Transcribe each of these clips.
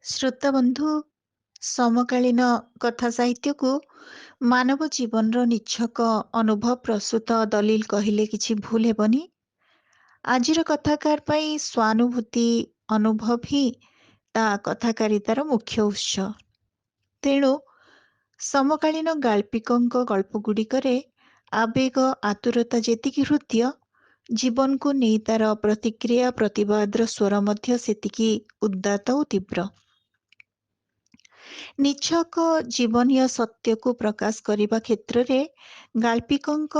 ଶ୍ରୋତାବନ୍ଧୁ, ସମକାଳୀନ କଥା ସାହିତ୍ୟକୁ ମାନବ ଜୀବନର ନିଛକ ଅନୁଭବ ପ୍ରସୂତ ଦଲିଲ କହିଲେ କିଛି ଭୁଲ ହେବନି। ଆଜିର କଥାକାର ପାଇଁ ସ୍ୱାନୁଭୂତି ଅନୁଭବ ହିଁ ତା କଥାକାରିତାର ମୁଖ୍ୟ ଉତ୍ସ। ତେଣୁ ସମକାଳୀନ ଗାଳ୍ପିକଙ୍କ ଗଳ୍ପଗୁଡ଼ିକରେ ଆବେଗ ଆତୁରତା ଯେତିକି ହୃଦ୍ୟ, ଜୀବନକୁ ନେଇ ତାର ପ୍ରତିକ୍ରିୟା ପ୍ରତିବାଦର ସ୍ୱର ମଧ୍ୟ ସେତିକି ଉଦାତ୍ତ ଓ ତୀବ୍ର। ନିଛକ ଜୀବନୀୟ ସତ୍ୟକୁ ପ୍ରକାଶ କରିବା କ୍ଷେତ୍ରରେ ଗାଳ୍ପିକଙ୍କ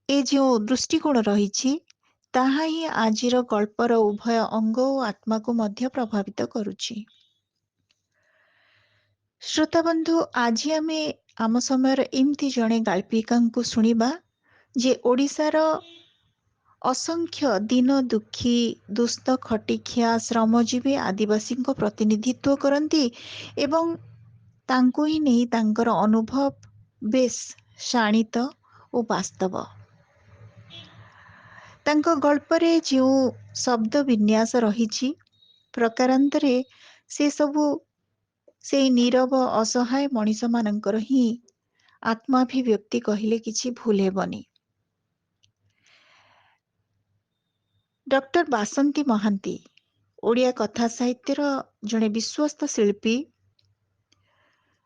ଏ ଯେଉଁ ଦୃଷ୍ଟିକୋଣ ରହିଛି, ତାହା ହିଁ ଆଜିର ଗଳ୍ପର ଉଭୟ ଅଙ୍ଗ ଓ ଆତ୍ମାକୁ ମଧ୍ୟ ପ୍ରଭାବିତ କରୁଛି। ଶ୍ରୋତାବନ୍ଧୁ, ଆଜି ଆମେ ଆମ ସମୟର ଏମିତି ଜଣେ ଗାଳ୍ପିକାଙ୍କୁ ଶୁଣିବା ଯେ ଓଡ଼ିଶାର ଅସଂଖ୍ୟ ଦୀନ ଦୁଃଖୀ, ଦୁସ୍ଥ ଖଟିଖିଆ, ଶ୍ରମଜୀବୀ ଆଦିବାସୀଙ୍କ ପ୍ରତିନିଧିତ୍ୱ କରନ୍ତି ଏବଂ ତାଙ୍କୁ ହିଁ ନେଇ ତାଙ୍କର ଅନୁଭବ ବେଶ୍ ଶାଣିତ ଓ ବାସ୍ତବ। ତାଙ୍କ ଗଳ୍ପରେ ଯେଉଁ ଶବ୍ଦ ବିନ୍ୟାସ ରହିଛି, ପ୍ରକାରାନ୍ତରେ ସେସବୁ ସେଇ ନୀରବ ଅସହାୟ ମଣିଷମାନଙ୍କର ହିଁ ଆତ୍ମାଭିବ୍ୟକ୍ତି କହିଲେ କିଛି ଭୁଲ ହେବନି। ଡକ୍ଟର ବାସନ୍ତୀ ମହାନ୍ତି ଓଡ଼ିଆ କଥା ସାହିତ୍ୟର ଜଣେ ବିଶ୍ୱସ୍ତ ଶିଳ୍ପୀ।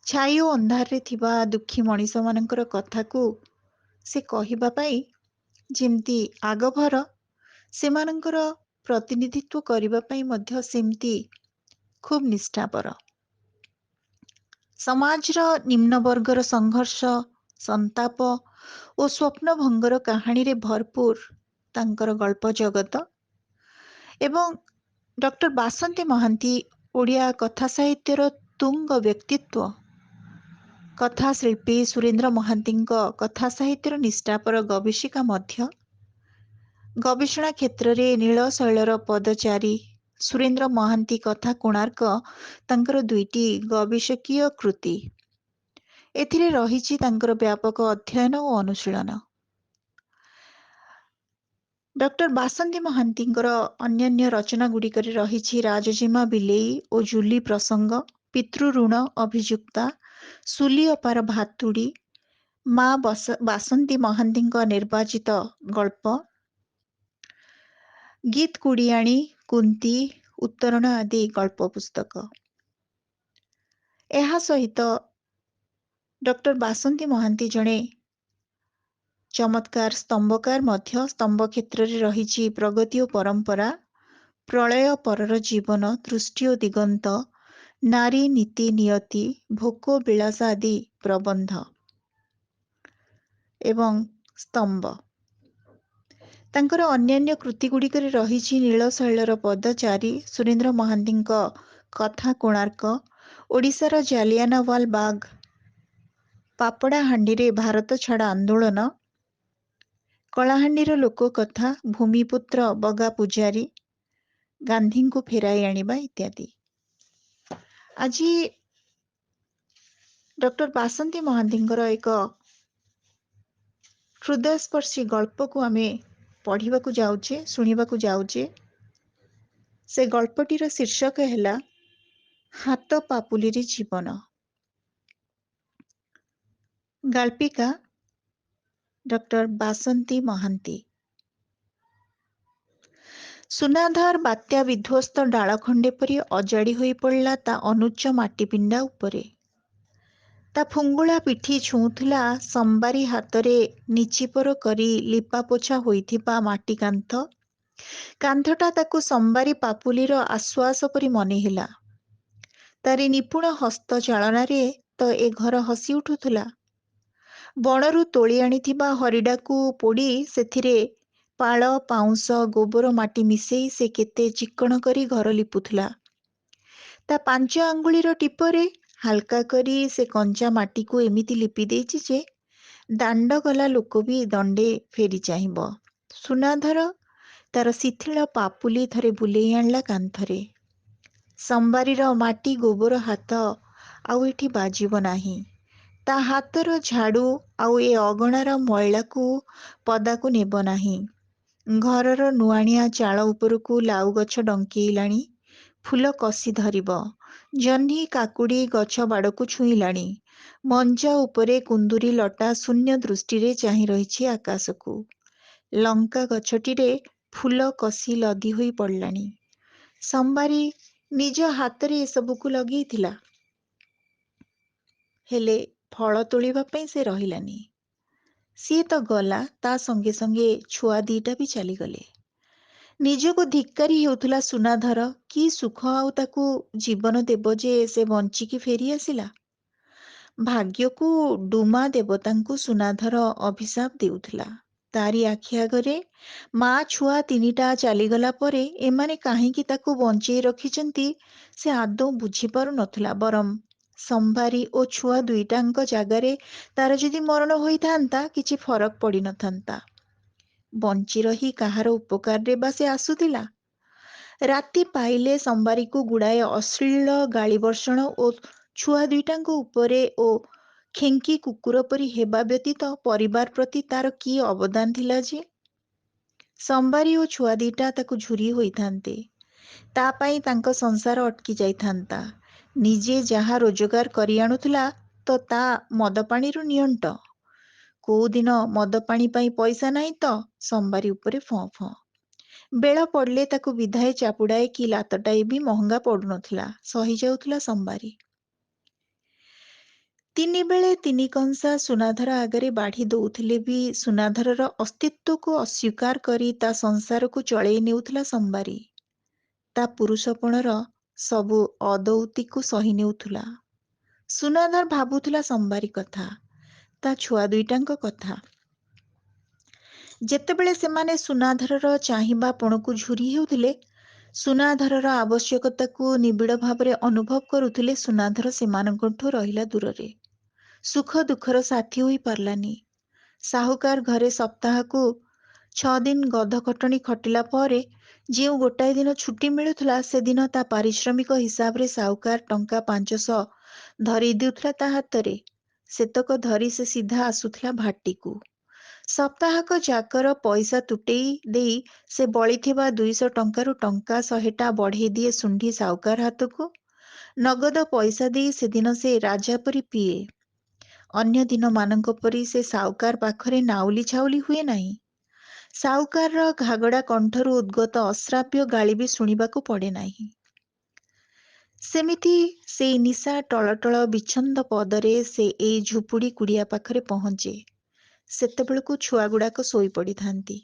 ଛାଇ ଓ ଅନ୍ଧାରରେ ଥିବା ଦୁଃଖୀ ମଣିଷମାନଙ୍କର କଥାକୁ ସେ କହିବା ପାଇଁ ଯେମିତି ଆଗଭର, ସେମାନଙ୍କର ପ୍ରତିନିଧିତ୍ୱ କରିବା ପାଇଁ ମଧ୍ୟ ସେମିତି ଖୁବ୍ ନିଷ୍ଠାପର। ସମାଜର ନିମ୍ନବର୍ଗର ସଂଘର୍ଷ, ସନ୍ତାପ ଓ ସ୍ୱପ୍ନଭଙ୍ଗର କାହାଣୀରେ ଭରପୁର ତାଙ୍କର ଗଳ୍ପ ଜଗତ। ଏବଂ ଡକ୍ଟର ବାସନ୍ତୀ ମହାନ୍ତି ଓଡ଼ିଆ କଥା ସାହିତ୍ୟର ତୁଙ୍ଗ ବ୍ୟକ୍ତିତ୍ୱ। କଥାଶିଳ୍ପୀ ସୁରେନ୍ଦ୍ର ମହାନ୍ତିଙ୍କ କଥା ସାହିତ୍ୟର ନିଷ୍ଠାପର ଗବେଷିକା ମଧ୍ୟ। ଗବେଷଣା କ୍ଷେତ୍ରରେ ନୀଳ ଶୈଳର ପଦଚାରୀ ସୁରେନ୍ଦ୍ର ମହାନ୍ତି କଥା କୋଣାର୍କ ତାଙ୍କର ଦୁଇଟି ଗବେଷକୀୟ କୃତି। ଏଥିରେ ରହିଛି ତାଙ୍କର ବ୍ୟାପକ ଅଧ୍ୟୟନ ଓ ଅନୁଶୀଳନ। ଡକ୍ଟର ବାସନ୍ତୀ ମହାନ୍ତିଙ୍କର ଅନ୍ୟାନ୍ୟ ରଚନାଗୁଡ଼ିକରେ ରହିଛି ରାଜଜିମା ବିଲେଇ ଓ ଜୁଲି ପ୍ରସଙ୍ଗ, ପିତୃଋଣ ଅଭିଯୁକ୍ତା, ସୁଲି ଅପାର ଭାତୁଡ଼ି, ମା ବାସନ୍ତୀ ମହାନ୍ତିଙ୍କ ନିର୍ବାଚିତ ଗଳ୍ପ, ଗୀତ କୁଡ଼ିଆଣୀ, କୁନ୍ତୀ, ଉତ୍ତରଣ ଆଦି ଗଳ୍ପ ପୁସ୍ତକ। ଏହା ସହିତ ଡକ୍ଟର ବାସନ୍ତୀ ମହାନ୍ତି ଜଣେ ଚମତ୍କାର ସ୍ତମ୍ଭକାର ମଧ୍ୟ। ସ୍ତମ୍ଭ କ୍ଷେତ୍ରରେ ରହିଛି ପ୍ରଗତି ଓ ପରମ୍ପରା, ପ୍ରଳୟ ପରର ଜୀବନ, ଦୃଷ୍ଟି ଓ ଦିଗନ୍ତ, ନାରୀ ନୀତି ନିୟତି, ଭୋକ ବିଳାସ ଆଦି ପ୍ରବନ୍ଧ ଏବଂ ସ୍ତମ୍ଭ। ତାଙ୍କର ଅନ୍ୟାନ୍ୟ କୃତିଗୁଡ଼ିକରେ ରହିଛି ନୀଳ ଶୈଳର ପଦଚାରୀ ସୁରେନ୍ଦ୍ର ମହାନ୍ତିଙ୍କ କଥା କୋଣାର୍କ, ଓଡ଼ିଶାର ଜାଲିଆନାୱାଲା ବାଗ, ପାପଡ଼ାହାଣ୍ଡିରେ ଭାରତ ଛାଡ଼ ଆନ୍ଦୋଳନ, କଳାହାଣ୍ଡିର ଲୋକକଥା, ଭୂମିପୁତ୍ର ବଗା ପୂଜାରୀ, ଗାନ୍ଧୀଙ୍କୁ ଫେରାଇ ଆଣିବା ଇତ୍ୟାଦି। ଆଜି ଡକ୍ଟର ବାସନ୍ତୀ ମହାନ୍ତିଙ୍କର ଏକ ହୃଦୟସ୍ପର୍ଶୀ ଗଳ୍ପକୁ ଆମେ ପଢ଼ିବାକୁ ଯାଉଛେ, ଶୁଣିବାକୁ ଯାଉଛେ। ସେ ଗଳ୍ପଟିର ଶୀର୍ଷକ ହେଲା ହାତ ପାପୁଲିରେ ଜୀବନ। ଗାଳ୍ପିକା ଡକ୍ଟର ବାସନ୍ତୀ ମହାନ୍ତି। ସୁନାଧାର ବାତ୍ୟା ବିଧ୍ୱସ୍ତ ଡାଳଖଣ୍ଡେ ପରି ଅଜାଡ଼ି ହୋଇ ପଡ଼ିଲା ତା ଅନୁଚ୍ଚ ମାଟିପିଣ୍ଡା ଉପରେ। ତା ଫୁଙ୍ଗୁଳା ପିଠି ଛୁଉଁଥିଲା ସମ୍ବାରୀ ହାତରେ ନିଚିପର କରି ଲିପାପୋଛା ହୋଇଥିବା ମାଟି କାନ୍ଥ। କାନ୍ଥଟା ତାକୁ ସମ୍ବାରୀ ପାପୁଲିର ଆଶ୍ୱାସ ପରି ମନେ ହେଲା। ତାରି ନିପୁଣ ହସ୍ତ ଚାଳନାରେ ତ ଏ ଘର ହସି ଉଠୁଥିଲା। ବଣରୁ ତୋଳି ଆଣିଥିବା ହରିଡ଼ାକୁ ପୋଡ଼ି ସେଥିରେ ପାଳ, ପାଉଁଶ, ଗୋବର ମାଟି ମିଶେଇ ସେ କେତେ ଚିକ୍କଣ କରି ଘର ଲିପୁଥିଲା। ତା 5 ଆଙ୍ଗୁଳିର ଟିପରେ ହାଲକା କରି ସେ କଞ୍ଚା ମାଟିକୁ ଏମିତି ଲିପି ଦେଇଛି ଯେ ଦାଣ୍ଡ ଗଲା ଲୋକ ବି ଦଣ୍ଡେ ଫେରି ଚାହିଁବ। ସୁନାଧର ତାର ଶିଥିଳ ପାପୁଲି ଥରେ ବୁଲେଇ ଆଣିଲା କାନ୍ଥରେ। ସମ୍ବାରୀର ମାଟି ଗୋବର ହାତ ଆଉ ଏଠି ବାଜିବ ନାହିଁ। ତା ହାତର ଝାଡ଼ୁ ଆଉ ଏ ଅଗଣାର ମଇଳାକୁ ପଦାକୁ ନେବ ନାହିଁ। ଘରର ନୁଆଣିଆ ଚାଳ ଉପରକୁ ଲାଉ ଗଛ ଡଙ୍କେଇଲାଣି। ଫୁଲ କଷି ଧରିବ। ଜହ୍ନି କାକୁଡ଼ି ଗଛ ବାଡ଼କୁ ଛୁଇଁଲାଣି। ମଞ୍ଜା ଉପରେ କୁନ୍ଦୁରି ଲଟା ଶୂନ୍ୟ ଦୃଷ୍ଟିରେ ଚାହିଁ ରହିଛି ଆକାଶକୁ। ଲଙ୍କା ଗଛଟିରେ ଫୁଲ କଷି ଲଦି ହୋଇ ପଡ଼ିଲାଣି। ସମ୍ବାରୀ ନିଜ ହାତରେ ଏସବୁକୁ ଲଗେଇଥିଲା, ହେଲେ ଫଳ ତୋଳିବା ପାଇଁ ସେ ରହିଲାନି। ସିଏ ତ ଗଲା, ତା ସଙ୍ଗେ ସଙ୍ଗେ ଛୁଆ ଦିଟା ବି ଚାଲିଗଲେ। ନିଜକୁ ଧିକ୍କାରି ହେଉଥିଲା ସୁନାଧର। କି ସୁଖ ଆଉ ତାକୁ ଜୀବନ ଦେବ ଯେ ସେ ବଞ୍ଚିକି ଫେରି ଆସିଲା। ଭାଗ୍ୟକୁ ଡୁମା ଦେବତାଙ୍କୁ ସୁନାଧର ଅଭିଶାପ ଦେଉଥିଲା। ତାରି ଆଖି ଆଗରେ ମା ଛୁଆ ତିନିଟା ଚାଲିଗଲା ପରେ ଏମାନେ କାହିଁକି ତାକୁ ବଞ୍ଚେଇ ରଖିଛନ୍ତି ସେ ଆଦୌ ବୁଝିପାରୁ ନଥିଲା। ବରଂ ସମ୍ବାରୀ ଓ ଛୁଆ ଦୁଇଟାଙ୍କ ଜାଗାରେ ତାର ଯଦି ମରଣ ହୋଇଥାନ୍ତା କିଛି ଫରକ ପଡ଼ିନଥାନ୍ତା। ବଞ୍ଚି ରହି କାହାର ଉପକାରରେ ବା ସେ ଆସୁଥିଲା। ରାତି ପାଇଲେ ସମ୍ବାରୀକୁ ଗୁଡ଼ାଏ ଅଶ୍ଳୀଳ ଗାଳିବର୍ଷଣ ଓ ଛୁଆ ଦୁଇଟାଙ୍କ ଉପରେ ଓ ଖେଙ୍କି କୁକୁର ପରି ହେବା ବ୍ୟତୀତ ପରିବାର ପ୍ରତି ତାର କି ଅବଦାନ ଥିଲା ଯେ? ସମ୍ବାରୀ ଓ ଛୁଆ ଦିଟା ତାକୁ ଝୁରି ହୋଇଥାନ୍ତେ। ତା ପାଇଁ ତାଙ୍କ ସଂସାର ଅଟକି ଯାଇଥାନ୍ତା। ନିଜେ ଯାହା ରୋଜଗାର କରି ଆଣୁଥିଲା ତ ତା ମଦପାଣିରୁ ନିଅଣ୍ଟ। କୋଉଦିନ ମଦପାଣି ପାଇଁ ପଇସା ନାହିଁ ତ ସମ୍ବାରୀ ଉପରେ ଫଁ ଫଁ। ବେଳ ପଡ଼ିଲେ ତାକୁ ବିଧାଏ ଚାପୁଡ଼ାଏ କି ଲାତଟାଏ ବି ମହଙ୍ଗା ପଡ଼ୁନଥିଲା, ସହିଯାଉଥିଲା ସମ୍ବାରୀ। ତିନିବେଳେ ତିନି କଂସା ସୁନାଧର ଆଗରେ ବାଢ଼ି ଦଉଥିଲେ ବି ସୁନାଧରର ଅସ୍ତିତ୍ୱକୁ ଅସ୍ୱୀକାର କରି ତା ସଂସାରକୁ ଚଳେଇ ନେଉଥିଲା ସମ୍ବାରୀ। ତା ପୁରୁଷପଣର ସବୁ ଅଦୌତିକୁ ସହି ନେଉଥିଲା। ସୁନାଧର ଭାବୁଥିଲା ସମ୍ବାରୀ କଥା, ତା ଛୁଆ ଦୁଇଟାଙ୍କ କଥା। ଯେତେବେଳେ ସେମାନେ ସୁନାଧରର ଚାହିଁବା ପଣକୁ ଝୁରି ହେଉଥିଲେ, ସୁନାଧରର ଆବଶ୍ୟକତାକୁ ନିବିଡ଼ ଭାବରେ ଅନୁଭବ କରୁଥିଲେ, ସୁନାଧର ସେମାନଙ୍କଠୁ ରହିଲା ଦୂରରେ। ସୁଖ ଦୁଃଖର ସାଥୀ ହୋଇ ପାରିଲାନି। ସାହୁକାର ଘରେ ସପ୍ତାହକୁ 6 ଦିନ ଗଧ ଖଟଣି ଖଟିଲା ପରେ ଯେଉଁ ଗୋଟାଏ ଦିନ ଛୁଟି ମିଳୁଥିଲା, ସେଦିନ ତା ପାରିଶ୍ରମିକ ହିସାବରେ ସାହୁକାର ଟଙ୍କା 500 ଧରେଇ ଦେଉଥିଲା ତା ହାତରେ। ସେତକ ଧରି ସେ ସିଧା ଆସୁଥିଲା ଭାଟିକୁ। ସପ୍ତାହକ ଯାକର ପଇସା ତୁଟେଇ ଦେଇ ସେ ବଳିଥିବା 200 ଟଙ୍କାରୁ ଟଙ୍କା 100ଟା ବଢ଼େଇ ଦିଏ ଶୁଣ୍ଢି ସାହୁକାର ହାତକୁ। ନଗଦ ପଇସା ଦେଇ ସେଦିନ ସେ ରାଜା ପରି ପିଏ। ଅନ୍ୟ ଦିନମାନଙ୍କ ପରି ସେ ସାହୁକାର ପାଖରେ ନାଉଲି ଛାଉଲି ହୁଏ ନାହିଁ। ସାହୁକାରର ଘାଗଡ଼ା କଣ୍ଠରୁ ଉଦ୍ଗତ ଅଶ୍ରାବ୍ୟ ଗାଳି ବି ଶୁଣିବାକୁ ପଡ଼େ ନାହିଁ। ସେମିତି ସେଇ ନିଶା ଟଳଟଳ ବିଚ୍ଛନ୍ଦ ପଦରେ ସେ ଏଇ ଝୁପୁଡ଼ି କୁଡ଼ିଆ ପାଖରେ ପହଞ୍ଚେ। ସେତେବେଳକୁ ଛୁଆଗୁଡ଼ାକ ଶୋଇ ପଡ଼ିଥାନ୍ତି।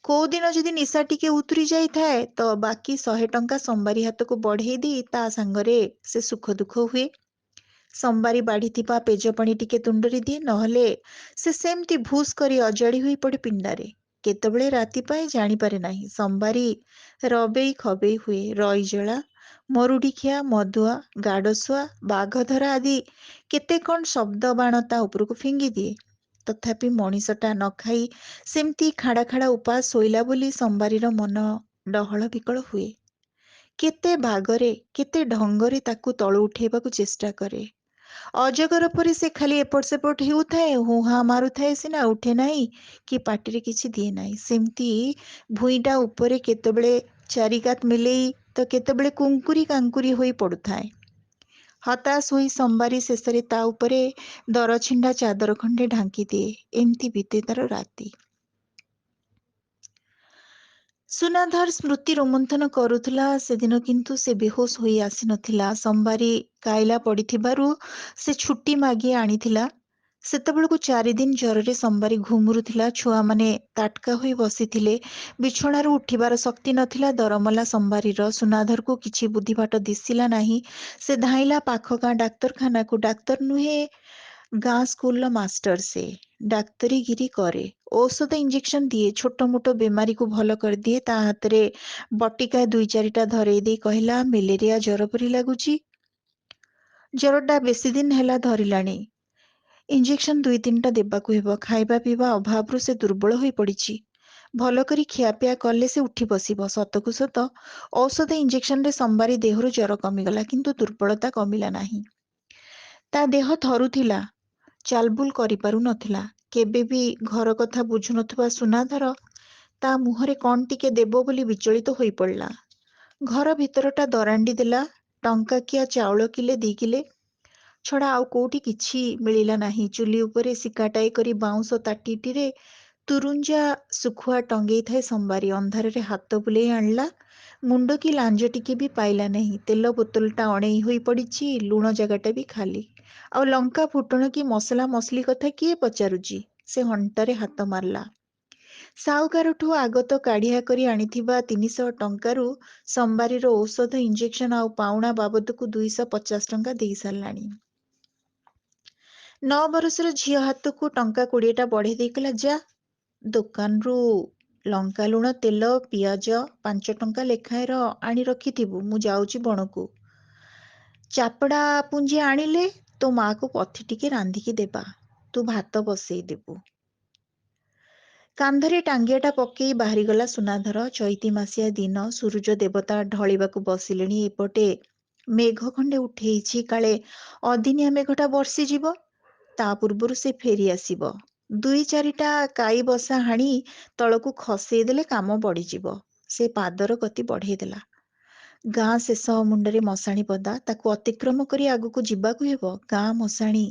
କୋଉଦିନ ଯଦି ନିଶା ଟିକେ ଉତୁରି ଯାଇଥାଏ ତ ବାକି 100 ଟଙ୍କା ସମ୍ବାରୀ ହାତକୁ ବଢ଼େଇ ଦେଇ ତା ସାଙ୍ଗରେ ସେ ସୁଖ ଦୁଃଖ ହୁଏ। ସମ୍ବାରୀ ବାଢ଼ିଥିବା ପେଜ ପାଣି ଟିକେ ତୁଣ୍ଡରେ ଦିଏ, ନହେଲେ ସେ ସେମିତି ଭୁସ୍ କରି ଅଜାଡ଼ି ହୋଇ ପଡ଼େ ପିଣ୍ଡାରେ। କେତେବେଳେ ରାତି ପାଏ ଜାଣିପାରେ ନାହିଁ। ସମ୍ବାରୀ ରବେଇ ଖବେଇ ହୁଏ। ରଇଜଳା, ମରୁଡ଼ିଖିଆ, ମଦୁଆ, ଗାଡ଼ଶୁଆ, ବାଘଧରା ଆଦି କେତେ କ'ଣ ଶବ୍ଦ ବାଣ ତା ଉପରକୁ ଫିଙ୍ଗି ଦିଏ। ତଥାପି ମଣିଷଟା ନ ଖାଇ ସେମିତି ଖାଡ଼ା ଖାଡ଼ା ଉପାସ ଶୋଇଲା ବୋଲି ସମ୍ବାରୀର ମନ ଡହଳ ବିକଳ ହୁଏ। କେତେ ବାଗରେ କେତେ ଢଙ୍ଗରେ ତାକୁ ତଳୁ ଉଠେଇବାକୁ ଚେଷ୍ଟା କରେ। ଅଜଗର ପରି ସେ ଖାଲି ଏପଟ ସେପଟ ହେଉଥାଏ, ହୁହା ମାରୁଥାଏ ସିନା, ଉଠେ ନାହିଁ କି ପାଟିରେ କିଛି ଦିଏ ନାହିଁ। ସେମିତି ଭୁଇଁଟା ଉପରେ କେତେବେଳେ ଚାରିକାତ ମିଲେଇ ତ କେତେବେଳେ କୁଙ୍କୁରି କାଙ୍କୁରି ହୋଇ ପଡ଼ୁଥାଏ। ହତାଶ ହୋଇ ସମ୍ବାରୀ ଶେଷରେ ତା ଉପରେ ଦରଛିଣ୍ଡା ଚାଦର ଖଣ୍ଡେ ଢାଙ୍କି ଦିଏ। ଏମିତି ବିତେ ତାର ରାତି। ସୁନାଧର ସ୍ମୃତି ରୋମନ୍ଥନ କରୁଥିଲା। ସେଦିନ କିନ୍ତୁ ସେ ବେହୋସ ହୋଇ ଆସିନଥିଲା। ସମ୍ବାରୀ କାଇଲା ପଡ଼ିଥିବାରୁ ସେ ଛୁଟି ମାଗି ଆଣିଥିଲା। ସେତେବେଳକୁ 4 ଦିନ ଜ୍ୱରରେ ସମ୍ବାରୀ ଘୁମୁରୁଥିଲା। ଛୁଆମାନେ ତାଟକା ହୋଇ ବସିଥିଲେ। ବିଛଣାରୁ ଉଠିବାର ଶକ୍ତି ନଥିଲା ଦରମଲା ସମ୍ବାରୀର। ସୁନାଧରକୁ କିଛି ବୁଦ୍ଧିବାଟ ଦିଶିଲା ନାହିଁ। ସେ ଧାଇଁଲା ପାଖ ଗାଁ ଡାକ୍ତରଖାନାକୁ। ଡାକ୍ତର ନୁହେଁ, ଗାଁ ସ୍କୁଲର ମାଷ୍ଟର ସେ। ଡାକ୍ତରୀଗିରି କରେ। ଔଷଧ ଇଞ୍ଜେକ୍ସନ ଦିଏ। ଛୋଟ ମୋଟ ବେମାରୀକୁ ଭଲ କରିଦିଏ। ତା ହାତରେ ବଟିକା 2-4ଟା ଧରେଇ ଦେଇ କହିଲା, ମ୍ୟାଲେରିଆ ଜ୍ୱର ପରି ଲାଗୁଛି। ଜ୍ୱରଟା ବେଶୀ ଦିନ ହେଲା ଧରିଲାଣି। ଇଞ୍ଜେକ୍ସନ 2-3ଟା ଦେବାକୁ ହେବ। ଖାଇବା ପିଇବା ଅଭାବରୁ ସେ ଦୁର୍ବଳ ହୋଇ ପଡ଼ିଛି। ଭଲ କରି ଖିଆପିଆ କଲେ ସେ ଉଠି ବସିବ। ସତକୁ ସତ ଔଷଧ ଇଞ୍ଜେକ୍ସନରେ ସମ୍ବାରୀ ଦେହରୁ ଜ୍ୱର କମିଗଲା, କିନ୍ତୁ ଦୁର୍ବଳତା କମିଲା ନାହିଁ। ତା ଦେହ ଥରୁଥିଲା, ଚାଲବୁଲ କରିପାରୁ ନଥିଲା। କେବେ ବି ଘର କଥା ବୁଝୁନଥିବା ସୁନାଧର ତା ମୁହଁରେ କ'ଣ ଟିକେ ଦେବ ବୋଲି ବିଚଳିତ ହୋଇ ପଡ଼ିଲା। ଘର ଭିତରଟା ଦରାଣ୍ଡି ଦେଲା। ଟଙ୍କାକିଆ ଚାଉଳ କିଲେ 2 କିଲେ ଛଡ଼ା ଆଉ କୋଉଠି କିଛି ମିଳିଲା ନାହିଁ। ଚୁଲି ଉପରେ ଶିକାଟାଏ କରି ବାଉଁଶ ତାଟିଟିରେ ତୁରୁଞ୍ଜା ଶୁଖୁଆ ଟଙ୍ଗେଇଥାଏ ସମ୍ବାରୀ। ଅନ୍ଧାରରେ ହାତ ବୁଲେଇ ଆଣିଲା। ମୁଣ୍ଡ କି ଲାଞ୍ଜ ଟିକେ ବି ପାଇଲା ନାହିଁ। ତେଲ ବୋତଲଟା ଅଣେଇ ହୋଇ ପଡ଼ିଛି। ଲୁଣ ଜାଗାଟା ବି ଖାଲି। ଆଉ ଲଙ୍କା ଫୁଟଣ କି ମସଲା ମସଲି କଥା କିଏ ପଚାରୁଛି? ସେ ହଣ୍ଟାରେ ହାତ ମାରିଲା। ସାହୁକାରଠୁ ଆଗତ କାଢ଼ିଆ କରି ଆଣିଥିବା 300 ଟଙ୍କାରୁ ସମ୍ବାରୀର ଔଷଧ, ଇଞ୍ଜେକ୍ସନ ଆଉ ପାଉଣା ବାବଦକୁ 250 ଟଙ୍କା ଦେଇ ସାରିଲାଣି। 9 ବରଷର ଝିଅ ହାତକୁ ଟଙ୍କା 20ଟା ବଢ଼େଇ ଦେଇ କହିଲା, ଯା ଦୋକାନରୁ ଲଙ୍କା, ଲୁଣ, ତେଲ, ପିଆଜ 5 ଟଙ୍କା ଲେଖାଏଁର ଆଣି ରଖିଥିବୁ। ମୁଁ ଯାଉଛି ବଣକୁ। ଚାପଡ଼ା ପୁଞ୍ଜି ଆଣିଲେ ତୋ ମାକୁ ପଥି ଟିକେ ରାନ୍ଧିକି ଦେବା। ତୁ ଭାତ ବସେଇ ଦେବୁ। କାନ୍ଧରେ ଟାଙ୍ଗିଆଟା ପକେଇ ବାହାରିଗଲା ସୁନାଧର। ଚୈତି ମାସିଆ ଦିନ। ସୂରୁଜ ଦେବତା ଢଳିବାକୁ ବସିଲେଣି। ଏପଟେ ମେଘ ଖଣ୍ଡେ ଉଠେଇଛି। କାଳେ ଅଦିନିଆ ମେଘଟା ବର୍ଷିଯିବ। ତା ପୂର୍ବରୁ ସେ ଫେରି ଆସିବ। 2-4ଟା କାଇ ବସା ହାଣି ତଳକୁ ଖସେଇ ଦେଲେ କାମ ବଢ଼ିଯିବ। ସେ ପାଦର ଗତି ବଢ଼େଇ ଦେଲା। ଗାଁ ଶେଷ ମୁଣ୍ଡରେ ମଶାଣି ପଦା। ତାକୁ ଅତିକ୍ରମ କରି ଆଗକୁ ଯିବାକୁ ହେବ। ଗାଁ ମଶାଣି,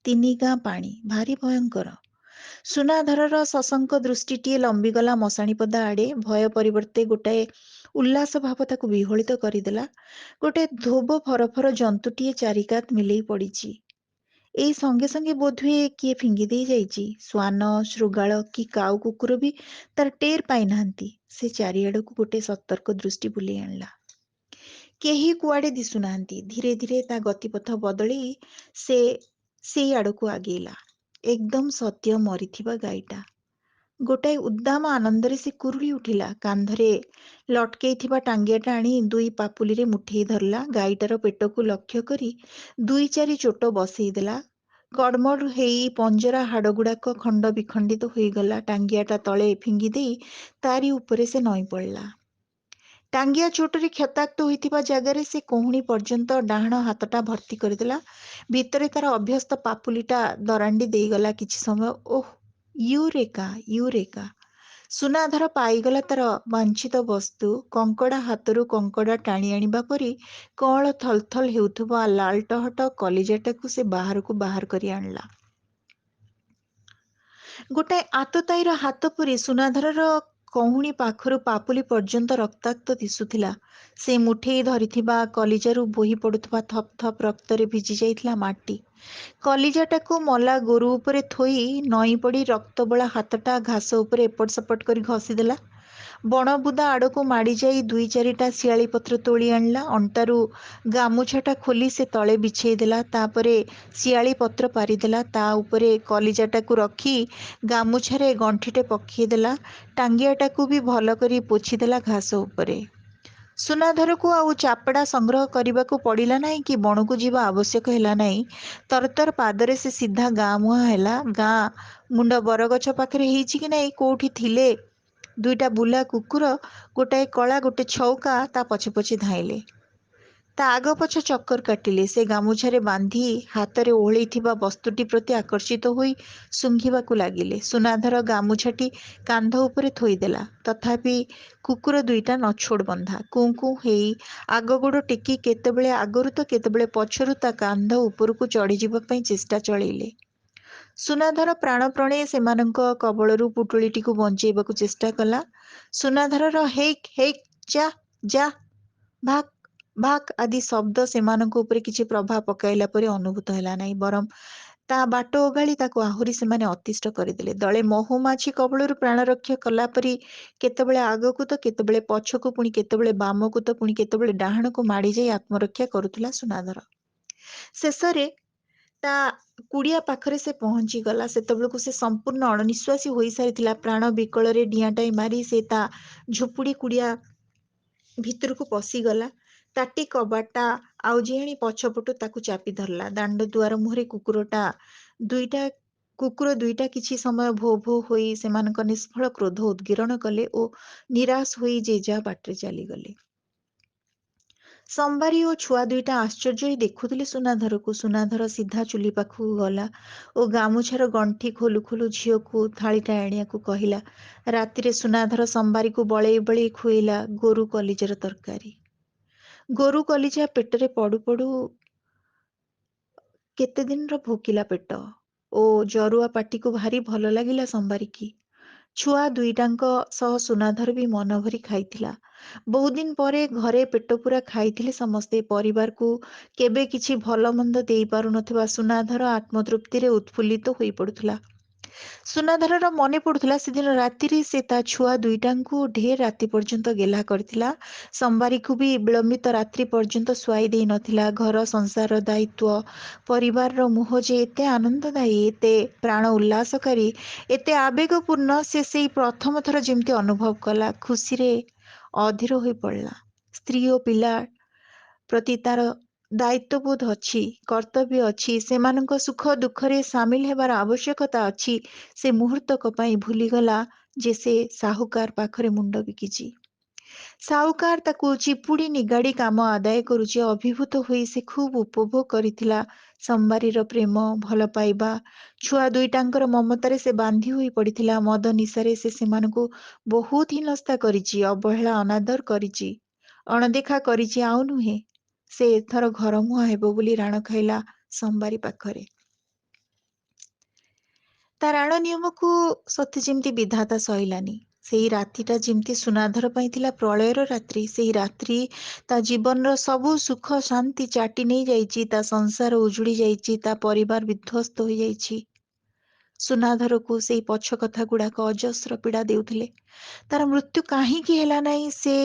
3 ଗାଁ ପାଣି। ଭାରି ଭୟଙ୍କର। ସୁନାଧରର ସଶଙ୍କ ଦୃଷ୍ଟିଟିଏ ଲମ୍ବିଗଲା ମଶାଣିପଦା ଆଡ଼େ। ଭୟ ପରିବର୍ତ୍ତେ ଗୋଟାଏ ଉଲ୍ଲାସ ଭାବ ତାକୁ ବିହ୍ୱଳିତ କରିଦେଲା। ଗୋଟେ ଧୋବ ଫରଫର ଜନ୍ତୁଟିଏ ଚାରିକାତ ମିଲେଇ ପଡ଼ିଛି। ଏଇ ସଙ୍ଗେ ସଙ୍ଗେ ବୋଧହୁଏ କିଏ ଫିଙ୍ଗି ଦେଇ ଯାଇଛି। ଶ୍ୱାନ, ଶୃଗାଳ କି କାଉ କୁକୁର ବି ତାର ଟେର୍ ପାଇନାହାନ୍ତି। ସେ ଚାରିଆଡ଼କୁ ଗୋଟେ ସତର୍କ ଦୃଷ୍ଟି ବୁଲେଇ ଆଣିଲା। କେହି କୁଆଡ଼େ ଦିଶୁନାହାନ୍ତି। ଧୀରେ ଧୀରେ ତା ଗତିପଥ ବଦଳେଇ ସେ ସେଇ ଆଡ଼କୁ ଆଗେଇଲା। ଏକଦମ୍ ସଦ୍ୟ ମରିଥିବା ଗାଈଟା। ଗୋଟାଏ ଉଦ୍ଦାମ ଆନନ୍ଦରେ ସେ କୁରୁଳି ଉଠିଲା। କାନ୍ଧରେ ଲଟକେଇଥିବା ଟାଙ୍ଗିଆଟା ଆଣି 2 ପାପୁଲିରେ ମୁଠେଇ ଧରିଲା। ଗାଈଟାର ପେଟକୁ ଲକ୍ଷ୍ୟ କରି 2-4 ଚୋଟ ବସେଇ ଦେଲା। କଡ଼ମଡ଼ ହେଇ ପଞ୍ଜରା ହାଡ଼ଗୁଡ଼ାକ ଖଣ୍ଡ ବିଖଣ୍ଡିତ ହୋଇଗଲା। ଟାଙ୍ଗିଆଟା ତଳେ ଫିଙ୍ଗି ଦେଇ ତାରି ଉପରେ ସେ ନଇଁ ପଡ଼ିଲା। ଟାଙ୍ଗିଆ ଚୋଟରେ କ୍ଷତାକ୍ତ ହୋଇଥିବା ଜାଗାରେ ସେ କହୁଣୀ ପର୍ଯ୍ୟନ୍ତ ଡାହାଣ ହାତଟା ଭର୍ତ୍ତି କରିଦେଲା। ଭିତରେ ତାର ଅଭ୍ୟସ୍ତ ପାପୁଲିଟା ଦରାଣ୍ଡି ଦେଇଗଲା କିଛି ସମୟ। ଓଃ, ୟୁରେକା, ୟୁରେକା! ସୁନାଧର ପାଇଗଲା ତାର ବାଞ୍ଛିତ ବସ୍ତୁ। କଙ୍କଡ଼ା ହାତରୁ କଙ୍କଡ଼ା ଟାଣି ଆଣିବା ପରି କଅଁଳ ଥଲଥଲ ହେଉଥିବା ଲାଲଟହଟ କଲିଜାଟାକୁ ସେ ବାହାରକୁ ବାହାର କରି ଆଣିଲା। ଗୋଟାଏ ଆତତାୟୀର ହାତ ପରି ସୁନାଧରର କହୁଣୀ ପାଖରୁ ପାପୁଲି ପର୍ଯ୍ୟନ୍ତ ରକ୍ତାକ୍ତ ଦିଶୁଥିଲା। ସେ ମୁଠେଇ ଧରିଥିବା କଲିଜାରୁ ବୋହି ପଡ଼ୁଥିବା ଥପ୍ ଥପ୍ ରକ୍ତରେ ଭିଜି ଯାଇଥିଲା ମାଟି। କଲିଜାଟାକୁ ମଲା ଗୋରୁ ଉପରେ ଥୋଇ ନଇଁ ପଡ଼ି ରକ୍ତବୋଳା ହାତଟା ଘାସ ଉପରେ ଏପଟ ସେପଟ କରି ଘଷିଦେଲା। ବଣବୁଦା ଆଡ଼କୁ ମାଡ଼ିଯାଇ 2-4ଟା ଶିଆଳି ପତ୍ର ତୋଳି ଆଣିଲା। ଅଣ୍ଟାରୁ ଗାମୁଛାଟା ଖୋଲି ସେ ତଳେ ବିଛେଇ ଦେଲା। ତାପରେ ଶିଆଳି ପତ୍ର ପାରିଦେଲା। ତା ଉପରେ କଲିଜାଟାକୁ ରଖି ଗାମୁଛାରେ ଗଣ୍ଠିଟେ ପକେଇଦେଲା। ଟାଙ୍ଗିଆଟାକୁ ବି ଭଲ କରି ପୋଛିଦେଲା ଘାସ ଉପରେ। ସୁନାଧରକୁ ଆଉ ଚାପଡ଼ା ସଂଗ୍ରହ କରିବାକୁ ପଡ଼ିଲା ନାହିଁ କି ବଣକୁ ଯିବା ଆବଶ୍ୟକ ହେଲା ନାହିଁ। ତରତର ପାଦରେ ସେ ସିଧା ଗାଁ ମୁହାଁ ହେଲା। ଗାଁ ମୁଣ୍ଡ ବରଗଛ ପାଖରେ ହେଇଛି କି ନାହିଁ କୋଉଠି ଥିଲେ 2ଟା ବୁଲା କୁକୁର, ଗୋଟାଏ କଳା ଗୋଟେ ଛଉକା ତା ପଛେ ପଛେ ଧାଇଁଲେ। ତା ଆଗ ପଛ ଚକ୍କର କାଟିଲେ। ସେ ଗାମୁଛାରେ ବାନ୍ଧି ହାତରେ ଓହଳେଇଥିବା ବସ୍ତୁଟି ପ୍ରତି ଆକର୍ଷିତ ହୋଇ ଶୁଙ୍ଘିବାକୁ ଲାଗିଲେ। ସୁନାଧର ଗାମୁଛାଟି କାନ୍ଧ ଉପରେ ଥୋଇଦେଲା। ତଥାପି କୁକୁର 2ଟା ନଛୋଡ଼ ବନ୍ଧା। କୁଁ କୁଁ ହେଇ ଆଗ ଗୋଡ଼ ଟେକି କେତେବେଳେ ଆଗରୁ ତ କେତେବେଳେ ପଛରୁ ତା କାନ୍ଧ ଉପରକୁ ଚଢ଼ିଯିବା ପାଇଁ ଚେଷ୍ଟା ଚଳେଇଲେ। ସୁନାଧର ପ୍ରାଣପଣେ ସେମାନଙ୍କ କବଳରୁ ପୁଟୁଳିଟିକୁ ବଞ୍ଚେଇବାକୁ ଚେଷ୍ଟା କଲା। ସୁନାଧରର ହେଇକ୍ ହେଇକ୍, ଯା ଯା, ଭାକ୍ ଭାକ୍ ଆଦି ଶବ୍ଦ ସେମାନଙ୍କ ଉପରେ କିଛି ପ୍ରଭାବ ପକାଇଲା ପରି ଅନୁଭୂତ ହେଲା ନାହିଁ। ବରଂ ତା ବାଟ ଓଗାଳି ତାକୁ ଆହୁରି ସେମାନେ ଅତିଷ୍ଠ କରିଦେଲେ। ଦଳେ ମହୁମାଛି କବଳରୁ ପ୍ରାଣ ରକ୍ଷା କଲା ପରି କେତେବେଳେ ଆଗକୁ ତ କେତେବେଳେ ପଛକୁ, ପୁଣି କେତେବେଳେ ବାମକୁ ତ ପୁଣି କେତେବେଳେ ଡାହାଣକୁ ମାଡ଼ିଯାଇ ଆତ୍ମରକ୍ଷା କରୁଥିଲା ସୁନାଧର। ଶେଷରେ ତା କୁଡ଼ିଆ ପାଖରେ ସେ ପହଞ୍ଚିଗଲା। ସେତେବେଳକୁ ସେ ସମ୍ପୂର୍ଣ୍ଣ ଅଣନିଶ୍ୱାସୀ ହୋଇସାରିଥିଲା। ପ୍ରାଣ ବିକଳରେ ଡିଆଁଟାଏ ମାରି ସେ ତା ଝୁପୁଡ଼ି କୁଡ଼ିଆ ଭିତରକୁ ପଶିଗଲା। ତାଟି କବାଟଟା ଆଉଜି ଆଣି ପଛପଟୁ ତାକୁ ଚାପି ଧରିଲା। ଦାଣ୍ଡ ଦୁଆର ମୁହଁରେ କୁକୁର 2ଟା କିଛି ସମୟ ଭୋ ଭୋ ହୋଇ ସେମାନଙ୍କ ନିଷ୍ଫଳ କ୍ରୋଧ ଉଦ୍ଗୀରଣ କଲେ ଓ ନିରାଶ ହୋଇ ଯେ ଯାହା ବାଟରେ ଚାଲିଗଲେ। ସମ୍ବାରୀ ଓ ଛୁଆ 2ଟା ଆଶ୍ଚର୍ଯ୍ୟ ହୋଇ ଦେଖୁଥିଲେ ସୁନାଧରକୁ। ସୁନାଧର ସିଧା ଚୁଲି ପାଖକୁ ଗଲା ଓ ଗାମୁଛାର ଗଣ୍ଠି ଖୋଲୁ ଖୋଲୁ ଝିଅକୁ ଥାଳିଟା ଆଣିବାକୁ କହିଲା। ରାତିରେ ସୁନାଧର ସମ୍ବାରୀକୁ ବଳେଇ ବଳେଇ ଖୁଏଇଲା ଗୋରୁ କଲିଜାର ତରକାରୀ। ଗୋରୁ କଲିଜା ପେଟରେ ପଡୁ ପଡୁ କେତେ ଦିନର ଭୋକିଲା ପେଟ ଓ ଜରୁଆ ପାଟିକୁ ଭାରି ଭଲ ଲାଗିଲା ସମ୍ବାରୀକି। ଛୁଆ ଦୁଇଟାଙ୍କ ସହ ସୁନାଧର ବି ମନ ଭରି ଖାଇଥିଲା। ବହୁଦିନ ପରେ ଘରେ ପେଟ ପୂରା ଖାଇଥିଲେ ସମସ୍ତେ। ପରିବାରକୁ କେବେ କିଛି ଭଲ ମନ୍ଦ ଦେଇପାରୁନଥିବା ସୁନାଧର ଆତ୍ମତୃପ୍ତିରେ ଉତ୍ଫୁଲ୍ଲିତ ହୋଇ ପଡୁଥିଲା। ସୁନାଧରର ମନେ ପଡୁଥିଲା ସେଦିନ ରାତିରେ ସେ ତା ଛୁଆ ଦୁଇଟାଙ୍କୁ ଢେର ରାତି ପର୍ଯ୍ୟନ୍ତ ଗେହ୍ଲା କରିଥିଲା। ସମ୍ବାରୀକୁ ବି ବିଳମ୍ବିତ ରାତ୍ରି ପର୍ଯ୍ୟନ୍ତ ଶୁଆଇ ଦେଇ ନଥିଲା। ଘର ସଂସାର ଦାୟିତ୍ୱ, ପରିବାରର ମୁହଁ ଯେ ଏତେ ଆନନ୍ଦଦାୟୀ, ଏତେ ପ୍ରାଣ ଉଲ୍ଲାସକାରୀ, ଏତେ ଆବେଗପୂର୍ଣ୍ଣ, ସେ ସେଇ ପ୍ରଥମ ଥର ଯେମିତି ଅନୁଭବ କଲା। ଖୁସିରେ ଅଧୀର ହୋଇ ପଡ଼ିଲା। ସ୍ତ୍ରୀ ଓ ପିଲା ପ୍ରତି ତାର ଦାୟିତ୍ୱବୋଧ ଅଛି, କର୍ତ୍ତବ୍ୟ ଅଛି, ସେମାନଙ୍କ ସୁଖ ଦୁଃଖରେ ସାମିଲ ହେବାର ଆବଶ୍ୟକତା ଅଛି। ସେ ମୁହୂର୍ତ୍ତକ ପାଇଁ ଭୁଲିଗଲା ଯେ ସେ ସାହୁକାର ପାଖରେ ମୁଣ୍ଡ ବିକିଛି। ସାହୁକାର ତାକୁ ଚିପୁଡ଼ି ନିଗାଡ଼ି କାମ ଆଦାୟ କରୁଛି। ଅଭିଭୂତ ହୋଇ ସେ ଖୁବ୍ ଉପଭୋଗ କରିଥିଲା ସମ୍ବାରୀର ପ୍ରେମ, ଭଲ ପାଇବା। ଛୁଆ ଦୁଇଟାଙ୍କର ମମତାରେ ସେ ବାନ୍ଧି ହୋଇ ପଡ଼ିଥିଲା। ମଦ ନିଶାରେ ସେ ସେମାନଙ୍କୁ ବହୁତ ହୀନସ୍ତା କରିଛି, ଅବହେଳା ଅନାଦର କରିଛି, ଅଣଦେଖା କରିଛି। ଆଉ ନୁହେଁ, ସେ ଏଥର ଘରମୁହାଁ ହେବ ବୋଲି ରାଣ ଖାଇଲା ସମ୍ବାରୀ ପାଖରେ। ତା ରାଣ ନିୟମକୁ ସତେ ଯେମିତି ବିଧାତା ସହିଲାନି। ସେଇ ରାତିଟା ଯେମିତି ସୁନାଧର ପାଇଁ ଥିଲା ପ୍ରଳୟର ରାତ୍ରି। ସେଇ ରାତ୍ରି ତା ଜୀବନର ସବୁ ସୁଖ ଶାନ୍ତି ଚାଟି ନେଇ ଯାଇଛି। ତା ସଂସାର ଉଜୁଡ଼ି ଯାଇଛି, ତା ପରିବାର ବିଧ୍ୱସ୍ତ ହୋଇଯାଇଛି। ସୁନାଧରକୁ ସେଇ ପଛ କଥା ଗୁଡ଼ାକ ଅଜସ୍ର ପୀଡ଼ା ଦେଉଥିଲେ। ତାର ମୃତ୍ୟୁ କାହିଁକି ହେଲା ନାହିଁ ସେ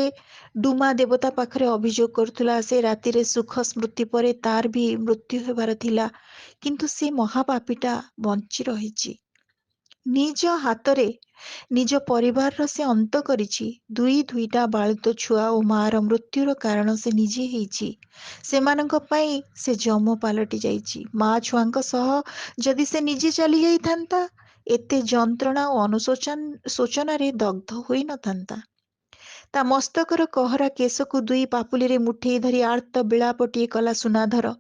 ଡୁମା ଦେବତା ପାଖରେ ଅଭିଯୋଗ କରୁଥିଲା। ସେ ରାତିରେ ସୁଖ ସ୍ମୃତି ପରେ ତାର ବି ମୃତ୍ୟୁ ହେବାର ଥିଲା, କିନ୍ତୁ ସେ ମହାପାପୀଟା ବଞ୍ଚି ରହିଛି। ନିଜ ହାତରେ ନିଜ ପରିବାରର ସେ ଅନ୍ତ କରିଛି। ଦୁଇଟା ବାଳୁତ ଛୁଆ ଓ ମାର ମୃତ୍ୟୁର କାରଣ ସେ ନିଜେ ହେଇଛି। ସେମାନଙ୍କ ପାଇଁ ସେ ଯମ ପାଲଟି ଯାଇଛି। ମା ଛୁଆଙ୍କ ସହ ଯଦି ସେ ନିଜେ ଚାଲି ଯାଇଥାନ୍ତା, ଏତେ ଯନ୍ତ୍ରଣା ଓ ଶୋଚନାରେ ଦଗ୍ଧ ହୋଇ ନଥାନ୍ତା। ତା ମସ୍ତକର କହରା କେଶକୁ ଦୁଇ ପାପୁଲିରେ ମୁଠେଇ ଧରି ଆର୍ତ୍ତ ବିଳାପଟିଏ କଲା ସୁନାଧର।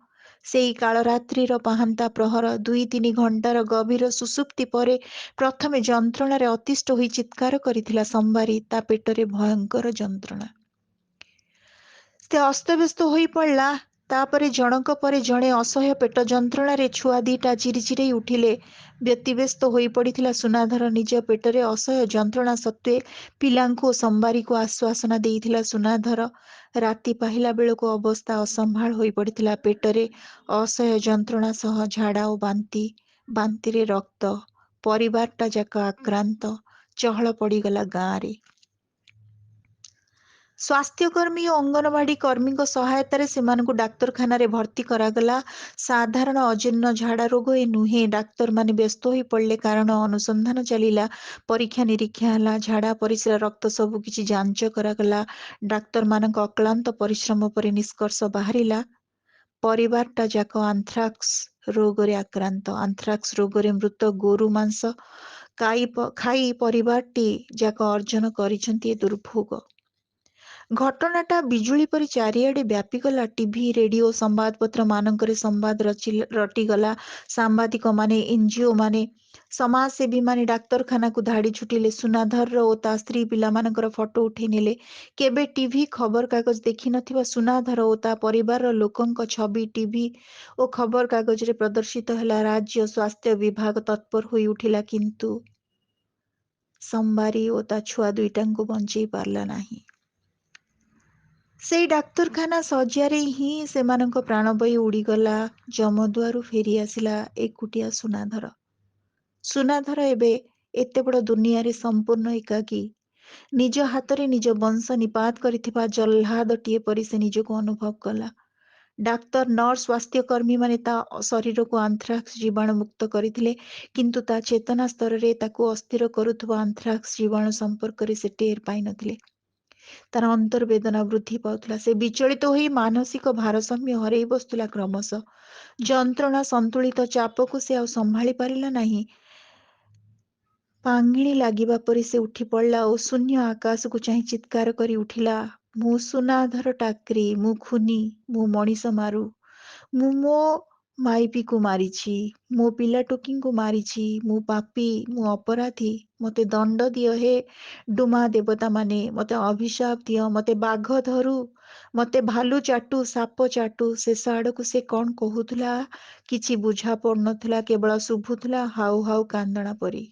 ସେଇ କାଳରାତ୍ରିର ପାହାନ୍ତା ପ୍ରହର, 2-3 ଘଣ୍ଟାର ଗଭୀର ସୁଷୁପ୍ତି ପରେ ପ୍ରଥମେ ଯନ୍ତ୍ରଣାରେ ଅତିଷ୍ଠ ହୋଇ ଚିତ୍କାର କରିଥିଲା ସମ୍ବାରୀ। ତା ପେଟରେ ଭୟଙ୍କର ଯନ୍ତ୍ରଣା। ସେ ଅସ୍ତବ୍ୟସ୍ତ ହୋଇ ପଡ଼ିଲା। ତାପରେ ଜଣକ ପରେ ଜଣେ ଅସହ୍ୟ ପେଟ ଯନ୍ତ୍ରଣାରେ ଛୁଆ ଦିଟା ଚିରିଚିରେଇ ଉଠିଲେ। ବ୍ୟତିବ୍ୟସ୍ତ ହୋଇ ପଡ଼ିଥିଲା ସୁନାଧର। ନିଜ ପେଟରେ ଅସହ୍ୟ ଯନ୍ତ୍ରଣା ସତ୍ତ୍ୱେ ପିଲାଙ୍କୁ ଓ ସମ୍ବାରୀକୁ ଆଶ୍ୱାସନା ଦେଇଥିଲା ସୁନାଧର। ରାତି ପାହିଲା ବେଳକୁ ଅବସ୍ଥା ଅସମ୍ଭାଳ ହୋଇ ପଡ଼ିଥିଲା। ପେଟରେ ଅସହ୍ୟ ଯନ୍ତ୍ରଣା ସହ ଝାଡ଼ା ଓ ବାନ୍ତି, ବାନ୍ତିରେ ରକ୍ତ। ପରିବାରଟା ଯାକ ଆକ୍ରାନ୍ତ। ଚହଳ ପଡ଼ିଗଲା ଗାଁରେ। ସ୍ୱାସ୍ଥ୍ୟକର୍ମୀ ଓ ଅଙ୍ଗନବାଡି କର୍ମୀଙ୍କ ସହାୟତାରେ ସେମାନଙ୍କୁ ଡାକ୍ତରଖାନାରେ ଭର୍ତ୍ତି କରାଗଲା। ସାଧାରଣ ଅଜୀର୍ଣ୍ଣ ଝାଡ଼ା ରୋଗ ଏ ନୁହେଁ। ଡାକ୍ତରମାନେ ବ୍ୟସ୍ତ ହୋଇ ପଡ଼ିଲେ, କାରଣ ଅନୁସନ୍ଧାନ ଚାଲିଲା। ପରୀକ୍ଷା ନିରୀକ୍ଷା ହେଲା। ଝାଡ଼ା, ପରିସ୍ରା, ରକ୍ତ ସବୁ କିଛି ଯାଞ୍ଚ କରାଗଲା। ଡାକ୍ତରମାନଙ୍କ ଅକ୍ଳାନ୍ତ ପରିଶ୍ରମ ପରେ ନିଷ୍କର୍ଷ ବାହାରିଲା, ପରିବାରଟା ଯାକ ଆନ୍ଥ୍ରାକ୍ସ ରୋଗରେ ଆକ୍ରାନ୍ତ। ଆନ୍ଥ୍ରାକ୍ସ ରୋଗରେ ମୃତ ଗୋରୁ ମାଂସ ଖାଇ ପରିବାରଟି ଯାକ ଅର୍ଜନ କରିଛନ୍ତି ଏ ଦୁର୍ଭୋଗ। ଘଟଣାଟା ବିଜୁଳି ପରି ଚାରିଆଡ଼େ ବ୍ୟାପିଗଲା। ଟିଭି, ରେଡ଼ିଓ, ସମ୍ବାଦପତ୍ର ମାନଙ୍କରେ ସମ୍ବାଦ ରଟିଗଲା। ସାମ୍ବାଦିକମାନେ, ଏନ୍ଜିଓମାନେ, ସମାଜସେବୀମାନେ ଡାକ୍ତରଖାନାକୁ ଧାଡ଼ି ଛୁଟିଲେ। ସୁନାଧରର ଓ ତା ସ୍ତ୍ରୀ ପିଲାମାନଙ୍କର ଫଟୋ ଉଠେଇ ନେଲେ। କେବେ ଟିଭି, ଖବରକାଗଜ ଦେଖିନଥିବା ସୁନାଧର ଓ ତା ପରିବାରର ଲୋକଙ୍କ ଛବି ଟିଭି ଓ ଖବରକାଗଜରେ ପ୍ରଦର୍ଶିତ ହେଲା। ରାଜ୍ୟ ସ୍ୱାସ୍ଥ୍ୟ ବିଭାଗ ତତ୍ପର ହୋଇ ଉଠିଲା, କିନ୍ତୁ ସମ୍ବାରୀ ଓ ତା ଛୁଆ ଦୁଇଟାଙ୍କୁ ବଞ୍ଚେଇ ପାରିଲା ନାହିଁ। ସେଇ ଡାକ୍ତରଖାନା ଶଯ୍ୟାରେ ହିଁ ସେମାନଙ୍କ ପ୍ରାଣବାୟୁ ଉଡ଼ିଗଲା। ଯମଦୁଆରୁ ଫେରି ଆସିଲା ଏକୁଟିଆ ସୁନାଧର। ସୁନାଧର ଏବେ ଏତେ ବଡ଼ ଦୁନିଆରେ ସମ୍ପୂର୍ଣ୍ଣ ଏକାକୀ। ନିଜ ହାତରେ ନିଜ ବଂଶ ନିପାତ କରିଥିବା ଜହ୍ଲାଦଟିଏ ପରି ସେ ନିଜକୁ ଅନୁଭବ କଲା। ଡାକ୍ତର, ନର୍ସ, ସ୍ୱାସ୍ଥ୍ୟକର୍ମୀମାନେ ତା ଶରୀରକୁ ଆନ୍ଥ୍ରାକ୍ସ ଜୀବାଣୁ ମୁକ୍ତ କରିଥିଲେ, କିନ୍ତୁ ତା ଚେତନା ସ୍ତରରେ ତାକୁ ଅସ୍ଥିର କରୁଥିବା ଆନ୍ଥ୍ରାକ୍ସ ଜୀବାଣୁ ସମ୍ପର୍କରେ ସେ ଟେର ପାଇନଥିଲେ। ତାର ଅନ୍ତର୍ବେଦନା ବୃଦ୍ଧି ପାଉଥିଲା। ସେ ବିଚଳିତ ହୋଇ ମାନସିକ ଭାରସାମ୍ୟ ହରେଇ ବସୁଥିଲା କ୍ରମଶଃ। ଯନ୍ତ୍ରଣା ସନ୍ତୁଳିତ ଚାପକୁ ସେ ଆଉ ସମ୍ଭାଳି ପାରିଲା ନାହିଁ। ପାଙ୍ଗିଣି ଲାଗିବା ପରି ସେ ଉଠି ପଡ଼ିଲା ଓ ଶୂନ୍ୟ ଆକାଶକୁ ଚାହିଁ ଚିତ୍କାର କରି ଉଠିଲା, ମୁଁ ସୁନାଧର ଟାକ୍ରି, ମୁଁ ଖୁନି, ମୁଁ ମଣିଷ ମାରୁ, ମୁଁ ମୋ ମାଇପିକୁ ମାରିଛି, ମୋ ପିଲାଟୋକିଙ୍କୁ ମାରିଛି, ମୁଁ ପାପୀ, ମୁଁ ଅପରାଧୀ। ମତେ ଦଣ୍ଡ ଦିଅ ହେ ଡୁମା ଦେବତାମାନେ, ମତେ ଅଭିଶାପ ଦିଅ, ମତେ ବାଘ ଧରୁ ମତେ ଭାଲୁ ଚାଟୁ ସାପ ଚାଟୁ। ଶେଷ ଆଡ଼କୁ ସେ କ'ଣ କହୁଥିଲା କିଛି ବୁଝା ପଡ଼ୁନଥିଲା, କେବଳ ଶୁଭୁଥିଲା ହାଉ ହାଉ କାନ୍ଦଣା ପରି।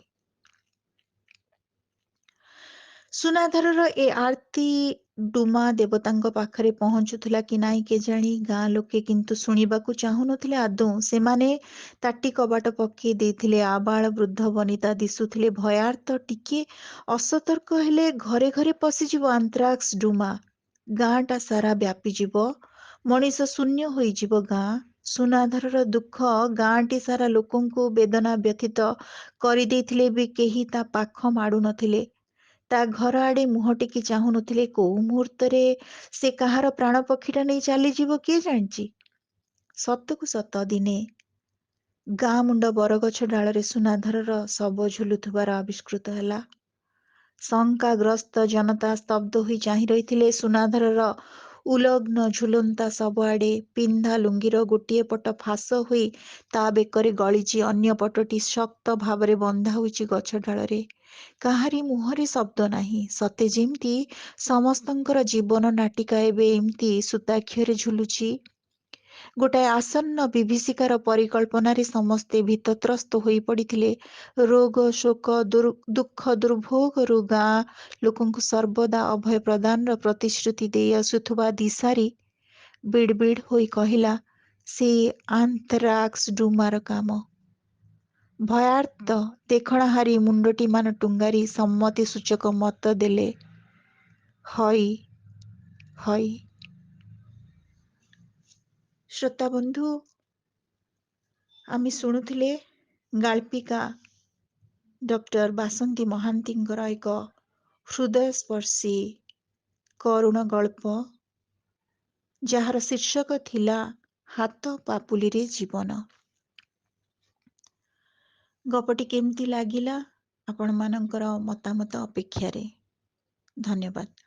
ସୁନାଧରର ଏ ଆରତି ଡୁମା ଦେବତାଙ୍କ ପାଖରେ ପହଞ୍ଚୁଥିଲା କି ନାହିଁ କେଜାଣି। ଗାଁ ଲୋକେ କିନ୍ତୁ ଶୁଣିବାକୁ ଚାହୁଁନଥିଲେ ଆଦୌ। ସେମାନେ ତାଟି କବାଟ ପକେଇ ଦେଇଥିଲେ। ଆବାଳ ବୃଦ୍ଧ ବନିତା ଦିଶୁଥିଲେ ଭୟାର୍ତ୍ତ। ଟିକିଏ ଅସତର୍କ ହେଲେ ଘରେ ଘରେ ପଶିଯିବ ଆନ୍ତ୍ରାକ୍ସ ଡୁମା। ଗାଁଟା ସାରା ବ୍ୟାପିଯିବ। ମଣିଷ ଶୂନ୍ୟ ହୋଇଯିବ ଗାଁ। ସୁନାଧରର ଦୁଃଖ ଗାଁଟି ସାରା ଲୋକଙ୍କୁ ବେଦନା ବ୍ୟଥିତ କରିଦେଇଥିଲେ ବି କେହି ତା ପାଖ ମାଡୁନଥିଲେ। ତା ଘର ଆଡ଼େ ମୁହଁ ଟେକି ଚାହୁଁନଥିଲେ। କୋଉ ମୁହୂର୍ତ୍ତରେ ସେ କାହାର ପ୍ରାଣ ପକ୍ଷୀଟା ନେଇ ଚାଲିଯିବ କିଏ ଜାଣିଛି। ସତକୁ ସତ ଦିନେ ଗାଁ ମୁଣ୍ଡ ବରଗଛ ଡାଳରେ ସୁନାଧରର ଶବ ଝୁଲୁଥିବାର ଆବିଷ୍କୃତ ହେଲା। ଶଙ୍କାଗ୍ରସ୍ତ ଜନତା ସ୍ତବ୍ଧ ହୋଇ ଚାହିଁ ରହିଥିଲେ ସୁନାଧରର ଉଲଗ୍ନ ଝୁଲନ୍ତା ଶବ ଆଡ଼େ। ପିନ୍ଧା ଲୁଙ୍ଗିର ଗୋଟିଏ ପଟ ଫାଶ ହୋଇ ତା ବେକରେ ଗଳିଛି, ଅନ୍ୟ ପଟଟି ଶକ୍ତ ଭାବରେ ବନ୍ଧା ହୋଇଛି ଗଛ ଡାଳରେ। କାହାରି ମୁହଁରେ ଶବ୍ଦ ନାହିଁ। ସତେ ଯେମିତି ସମସ୍ତଙ୍କର ଜୀବନ ନାଟିକା ଏବେ ଏମିତି ସୂତାକ୍ଷରେ ଝୁଲୁଛି। ଗୋଟାଏ ଆସନ୍ନ ବିଭୀଷିକାର ପରିକଳ୍ପନାରେ ସମସ୍ତେ ଭୀତତ୍ରସ୍ତ ହୋଇ ପଡ଼ିଥିଲେ। ରୋଗ ଶୋକ ଦୁଃଖ ଦୁର୍ଭୋଗରୁ ଗାଁ ଲୋକଙ୍କୁ ସର୍ବଦା ଅଭୟ ପ୍ରଦାନର ପ୍ରତିଶ୍ରୁତି ଦେଇ ଆସୁଥିବା ଦିଶାରୀ ବିଡ଼ ବିଡ଼ ହୋଇ କହିଲା, ସେଇ ଆନ୍ଥରାକ୍ସ ଡୁମାର କାମ। ଭୟାର୍ତ୍ତ ଦେଖଣାହାରୀ ମୁଣ୍ଡଟି ମାନ ଟୁଙ୍ଗାରି ସମ୍ମତି ସୂଚକ ମତ ଦେଲେ। ହଇ ହଇ। ଶ୍ରୋତା ବନ୍ଧୁ, ଆମେ ଶୁଣୁଥିଲେ ଗାଳ୍ପିକା ଡକ୍ଟର ବାସନ୍ତୀ ମହାନ୍ତିଙ୍କର ଏକ ହୃଦୟସ୍ପର୍ଶୀ କରୁଣ ଗଳ୍ପ, ଯାହାର ଶୀର୍ଷକ ଥିଲା ହାତ ପାପୁଲିରେ ଜୀବନ। ଗପଟି କେମିତି ଲାଗିଲା ଆପଣମାନଙ୍କର ମତାମତ ଅପେକ୍ଷାରେ। ଧନ୍ୟବାଦ।